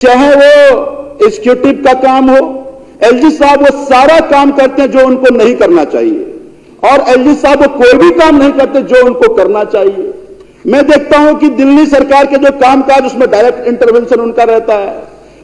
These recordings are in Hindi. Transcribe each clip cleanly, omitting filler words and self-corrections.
चाहे वो एग्जीक्यूटिव का काम हो, एलजी साहब वो सारा काम करते हैं जो उनको नहीं करना चाहिए, और एलजी साहब वो कोई भी काम नहीं करते जो उनको करना चाहिए। मैं देखता हूं कि दिल्ली सरकार के जो कामकाज उसमें डायरेक्ट इंटरवेंशन उनका रहता है।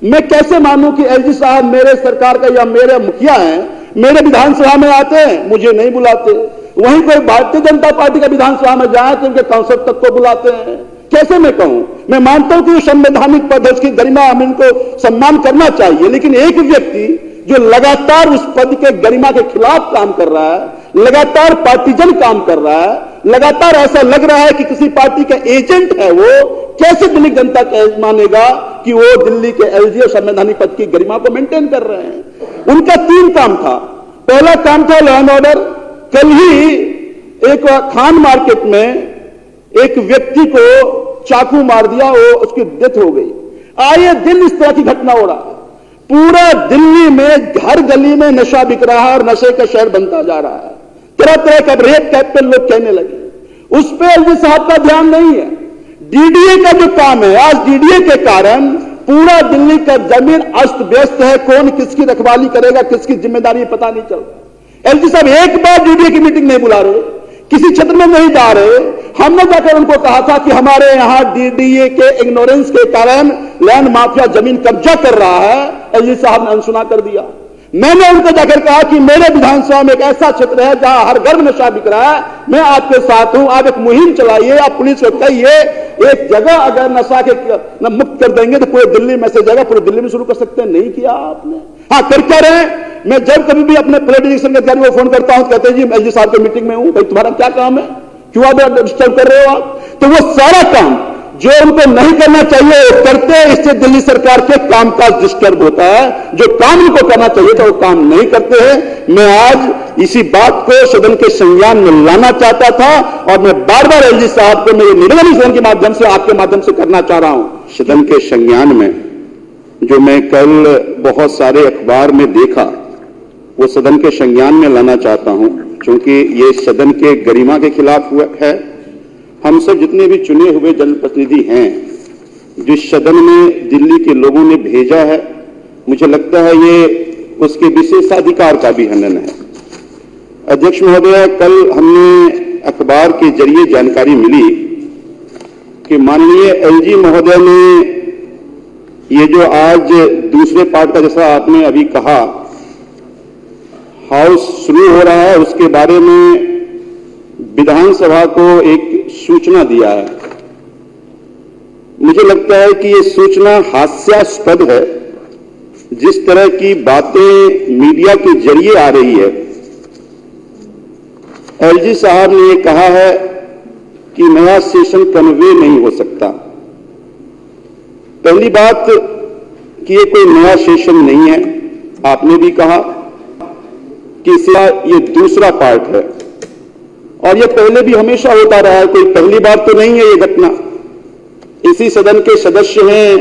मैं कैसे मानूं कि एलजी साहब मेरे सरकार का या मेरे मुखिया हैं, मेरे विधानसभा में आते हैं, मुझे नहीं बुलाते, वहीं कोई भारतीय जनता पार्टी का विधानसभा में जाए तो उनके काउंसिल तक को बुलाते हैं। कैसे मैं कहूं? मैं मानता हूं कि वो संवैधानिक पद है, उसकी गरिमा हम इनको सम्मान करना चाहिए, लेकिन एक व्यक्ति जो लगातार उस पद के गरिमा के खिलाफ काम कर रहा है, लगातार पार्टीजन काम कर रहा है, लगातार ऐसा लग रहा है कि किसी पार्टी का एजेंट है, वो कैसे दिल्ली जनता मानेगा कि वो दिल्ली के एलजी और संवैधानिक पद की गरिमा को मेंटेन कर रहे हैं। उनका 3 काम था। पहला काम था लॉ एंड ऑर्डर। कल ही एक खान मार्केट में एक व्यक्ति को चाकू मार दिया, वो उसकी डेथ हो गई। आए दिन इस तरह की घटना हो रहा है। पूरा दिल्ली में हर गली में नशा बिक रहा है और नशे का शहर बनता जा रहा है। तरह तरह का रेप कैपिटल लोग कहने लगे। उस पर एलजी साहब का ध्यान नहीं है। डीडीए का जो काम है, आज डीडीए के कारण पूरा दिल्ली का जमीन अस्त व्यस्त है। कौन किसकी रखवाली करेगा, किसकी जिम्मेदारी पता नहीं चल रहा। एलजी साहब एक बार डीडीए की मीटिंग नहीं बुला रहे, किसी क्षेत्र में नहीं जा रहे। हमने जाकर उनको कहा था कि हमारे यहां डीडीए के इग्नोरेंस के कारण लैंड माफिया जमीन कब्जा कर रहा है। एलजी साहब ने अनसुना कर दिया। मैंने उनको जाकर कहा कि मेरे विधानसभा में एक ऐसा क्षेत्र है जहां हर घर में नशा बिक रहा है, मैं आपके साथ हूं, आप एक मुहिम चलाइए, आप पुलिस को कहिए, एक जगह अगर नशा के मुक्त कर देंगे तो पूरे दिल्ली में से जगह पूरे दिल्ली में शुरू कर सकते हैं। नहीं किया आपने। हाँ, कर क्या रहे? मैं जब कभी भी अपने पॉलिटिशियन के अधिकारी को फोन करता हूं, कहते हैं जी एलजी साहब की मीटिंग में हूं। भाई तुम्हारा क्या काम है, क्यों आप डिस्टर्ब कर रहे हो आप? तो वो सारा काम जो उनको नहीं करना चाहिए वो करते हैं, इससे दिल्ली सरकार के कामकाज डिस्टर्ब होता है। जो काम उनको करना चाहिए था वो काम नहीं करते हैं। मैं आज इसी बात को सदन के संज्ञान में लाना चाहता था और मैं बार बार एलजी साहब को मेरे निवेदन सदन के माध्यम से, आपके माध्यम से करना चाह रहा हूं। सदन के संज्ञान में जो मैं कल बहुत सारे अखबार में देखा, वो सदन के संज्ञान में लाना चाहता हूं, क्योंकि ये सदन के गरिमा के खिलाफ है। हम सब जितने भी चुने हुए जनप्रतिनिधि हैं, जिस सदन में दिल्ली के लोगों ने भेजा है, मुझे लगता है ये उसके विशेषाधिकार का भी हनन है। अध्यक्ष महोदय, कल हमने अखबार के जरिए जानकारी मिली कि माननीय एलजी महोदय ने ये जो आज दूसरे पार्ट का, जैसा आपने अभी कहा, हाउस शुरू हो रहा है, उसके बारे में विधानसभा को एक सूचना दिया है। मुझे लगता है कि ये सूचना हास्यास्पद है। जिस तरह की बातें मीडिया के जरिए आ रही है, एलजी साहब ने ये कहा है कि नया सेशन कन्वे नहीं हो सकता। पहली बात कि ये कोई नया सेशन नहीं है। आपने भी कहा कि इसका ये दूसरा पार्ट है और ये पहले भी हमेशा होता रहा है, कोई पहली बार तो नहीं है ये घटना। इसी सदन के सदस्य हैं,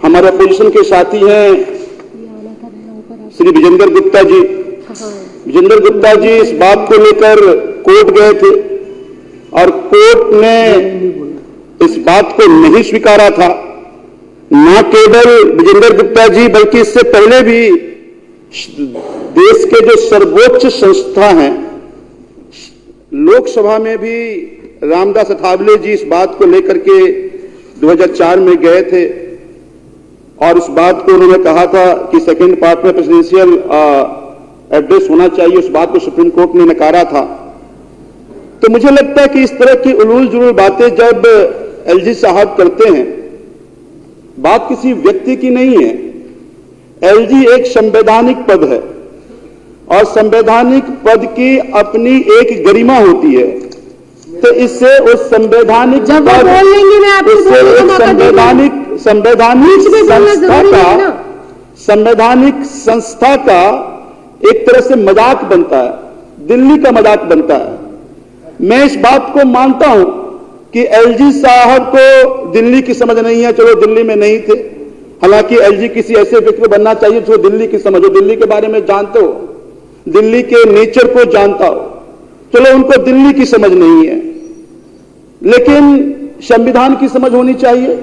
हमारे अपोजिशन के साथी हैं श्री विजेंद्र गुप्ता जी। विजेंद्र गुप्ता जी इस बात को लेकर कोर्ट गए थे और कोर्ट ने इस बात को नहीं स्वीकारा था। न केवल विजेंद्र गुप्ता जी, बल्कि इससे पहले भी देश के जो सर्वोच्च संस्था हैं, लोकसभा में भी रामदास अठावले जी इस बात को लेकर के 2004 में गए थे और इस बात को उन्होंने कहा था कि सेकंड पार्ट में प्रेसिडेंशियल एड्रेस होना चाहिए। उस बात को सुप्रीम कोर्ट ने नकारा था। तो मुझे लगता है कि इस तरह की उलूल जुलूल बातें जब एलजी साहब करते हैं, बात किसी व्यक्ति की नहीं है। एलजी एक संवैधानिक पद है और संवैधानिक पद की अपनी एक गरिमा होती है। तो इससे उस संवैधानिक संवैधानिक संस्था का एक तरह से मजाक बनता है, दिल्ली का मजाक बनता है। मैं इस बात को मानता हूं कि एलजी साहब को दिल्ली की समझ नहीं है। चलो, दिल्ली में नहीं थे, हालांकि एलजी किसी ऐसे व्यक्ति को बनना चाहिए जो दिल्ली की समझ हो, दिल्ली के बारे में जानते हो, दिल्ली के नेचर को जानता हो। चलो, उनको दिल्ली की समझ नहीं है, लेकिन संविधान की समझ होनी चाहिए।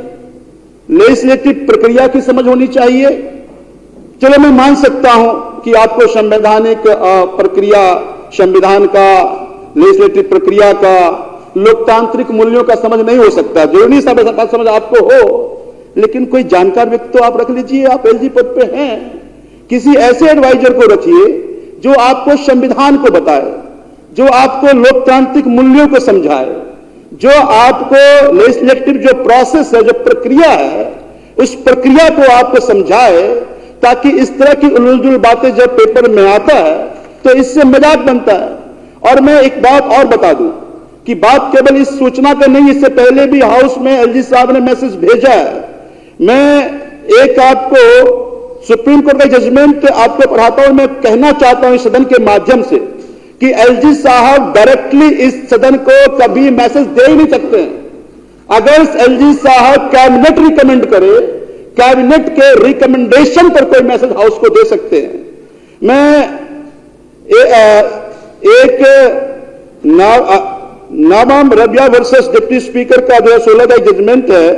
लेजिस्लेटिव प्रक्रिया की समझ होनी चाहिए। चलो मैं मान सकता हूं कि आपको संवैधानिक प्रक्रिया, संविधान का, लेजिस्लेटिव प्रक्रिया का, लोकतांत्रिक मूल्यों का समझ नहीं हो सकता, जरूरी समझ आपको हो, लेकिन कोई जानकार व्यक्ति तो आप रख लीजिए। आप एलजी पद पे हैं, किसी ऐसे एडवाइजर को रखिए जो आपको संविधान को बताए, जो आपको लोकतांत्रिक मूल्यों को समझाए, जो आपको लेजिस्लेटिव जो प्रोसेस है, जो प्रक्रिया है, उस प्रक्रिया को आपको समझाए, ताकि इस तरह की उलझुल बातें जब पेपर में आता है तो इससे मजाक बनता है। और मैं एक बात और बता दूं कि बात केवल इस सूचना का नहीं, इससे पहले भी हाउस में एलजी साहब ने मैसेज भेजा है। मैं एक आपको सुप्रीम कोर्ट का जजमेंट आपको पढ़ाता हूं। मैं कहना चाहता हूं इस सदन के माध्यम से कि एलजी साहब डायरेक्टली इस सदन को कभी मैसेज दे ही नहीं सकते हैं। अगर एलजी साहब कैबिनेट रिकमेंड करे, कैबिनेट के रिकमेंडेशन पर कोई मैसेज हाउस को दे सकते हैं। मैं एक Nabam Rebia versus deputy speaker का 2016 का जजमेंट है,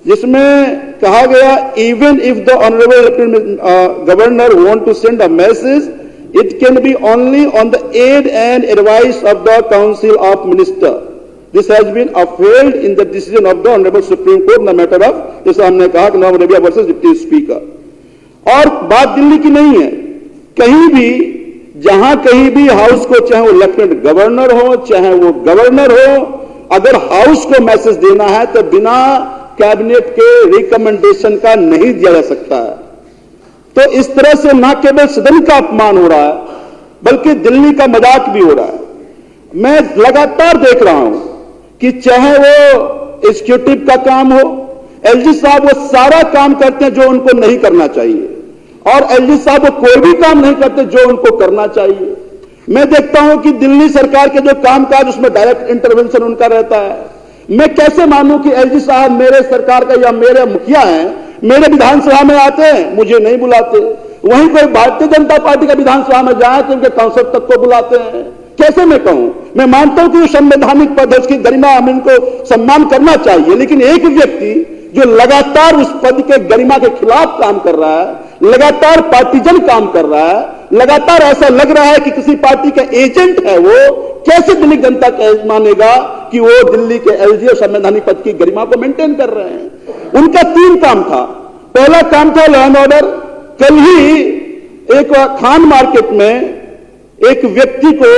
जिसमें कहा गया even if the honourable governor want to send a message, it can be only on the aid and advice of the council of minister. This has been upheld in the decision of the Honorable Supreme Court in the matter of, जैसा हमने कहा कि Nabam Rebia versus deputy speaker. और बात दिल्ली की नहीं है, कहीं भी, जहां कहीं भी हाउस को, चाहे वो लेफ्टिनेंट गवर्नर हो, चाहे वो गवर्नर हो, अगर हाउस को मैसेज देना है तो बिना कैबिनेट के रिकमेंडेशन का नहीं दिया जा सकता है। तो इस तरह से न केवल सदन का अपमान हो रहा है, बल्कि दिल्ली का मजाक भी हो रहा है। मैं लगातार देख रहा हूं कि चाहे वो एग्जीक्यूटिव का काम हो, एलजी साहब वो सारा काम करते हैं जो उनको नहीं करना चाहिए, और एलजी साहब वो कोई भी काम नहीं करते जो उनको करना चाहिए। मैं देखता हूं कि दिल्ली सरकार के जो कामकाज, उसमें डायरेक्ट इंटरवेंशन उनका रहता है। मैं कैसे मानूं कि एलजी साहब मेरे सरकार का या मेरे मुखिया हैं, मेरे विधानसभा में आते हैं, मुझे नहीं बुलाते, वहीं कोई भारतीय जनता पार्टी का विधानसभा में जाए तो उनके काउंसिल तक को बुलाते हैं। कैसे मैं कहूं? मैं मानता हूं कि संवैधानिक पद है, उसकी गरिमा, हम इनको सम्मान करना चाहिए, लेकिन एक व्यक्ति जो लगातार उस पद के गरिमा के खिलाफ काम कर रहा है, लगातार पार्टीजन काम कर रहा है, लगातार ऐसा लग रहा है कि किसी पार्टी का एजेंट है, वो कैसे दिल्ली जनता मानेगा कि वो दिल्ली के एलजी और संवैधानिक पद की गरिमा को मेंटेन कर रहे हैं। उनका 3 काम था। पहला काम था लॉ एंड ऑर्डर। कल ही एक खान मार्केट में एक व्यक्ति को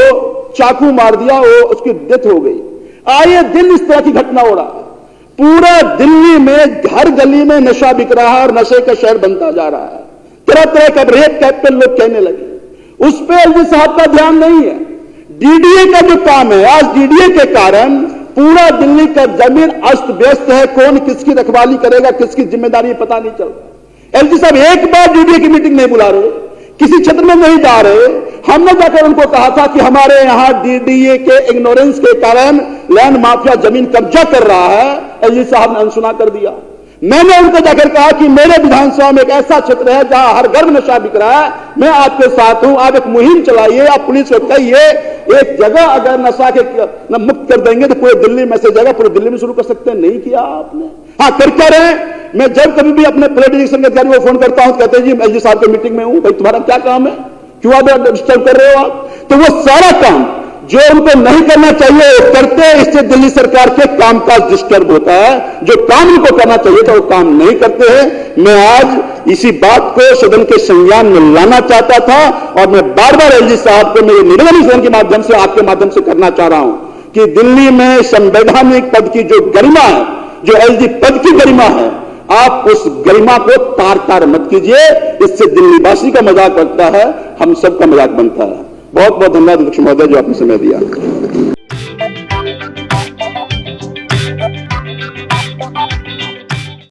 चाकू मार दिया, वो उसकी डेथ हो गई। आए दिन इस तरह की घटना हो रहा है। पूरा दिल्ली में हर गली में नशा बिक रहा है और नशे का शहर बनता जा रहा है। तरह तरह का रेप कैपिटल लोग कहने लगे। उस पर एलजी साहब का ध्यान नहीं है। डीडीए का जो काम है, आज डीडीए के कारण पूरा दिल्ली का जमीन अस्त व्यस्त है। कौन किसकी रखवाली करेगा, किसकी जिम्मेदारी पता नहीं चल रहा। एलजी साहब एक बार डीडीए की मीटिंग नहीं बुला रहे, किसी क्षेत्र में नहीं जा रहे। हमने जाकर उनको कहा था कि हमारे यहां डीडीए के इग्नोरेंस के कारण लैंड माफिया जमीन कब्जा कर रहा है। एलजी साहब ने अनसुना कर दिया। मैंने उनको जाकर कहा कि मेरे विधानसभा में एक ऐसा क्षेत्र है जहां हर घर में नशा बिक रहा है, मैं आपके साथ हूं, आप एक मुहिम चलाइए, आप पुलिस को कहिए, एक जगह अगर नशा के मुक्त कर देंगे तो पूरे दिल्ली में से जगह पूरे दिल्ली में शुरू कर सकते हैं। नहीं किया आपने। हाँ, कर क्या रहे? मैं जब कभी भी अपने पॉलिटिशियन के अधिकारी को फोन करता हूं तो कहते हैं जी एलजी साहब की मीटिंग में हूं। भाई तुम्हारा क्या काम है, क्यों आप डिस्टर्ब कर रहे हो आप? तो वो सारा काम जो उनको नहीं करना चाहिए वो करते हैं। इससे दिल्ली सरकार के कामकाज डिस्टर्ब होता है। जो काम उनको करना चाहिए था वो काम नहीं करते हैं। मैं आज इसी बात को सदन के संज्ञान में लाना चाहता था और मैं बार बार एलजी साहब को मेरे निवेदन सदन के माध्यम से, आपके माध्यम से करना चाह रहा हूं कि दिल्ली में संवैधानिक पद की जो गरिमा है, जो एलजी पद की गरिमा है, आप उस गरिमा को तार तार मत कीजिए। इससे दिल्लीवासी का मजाक बनता है, हम सबका मजाक बनता है। बहुत बहुत धन्यवाद अध्यक्ष महोदय जो आपने समय दिया।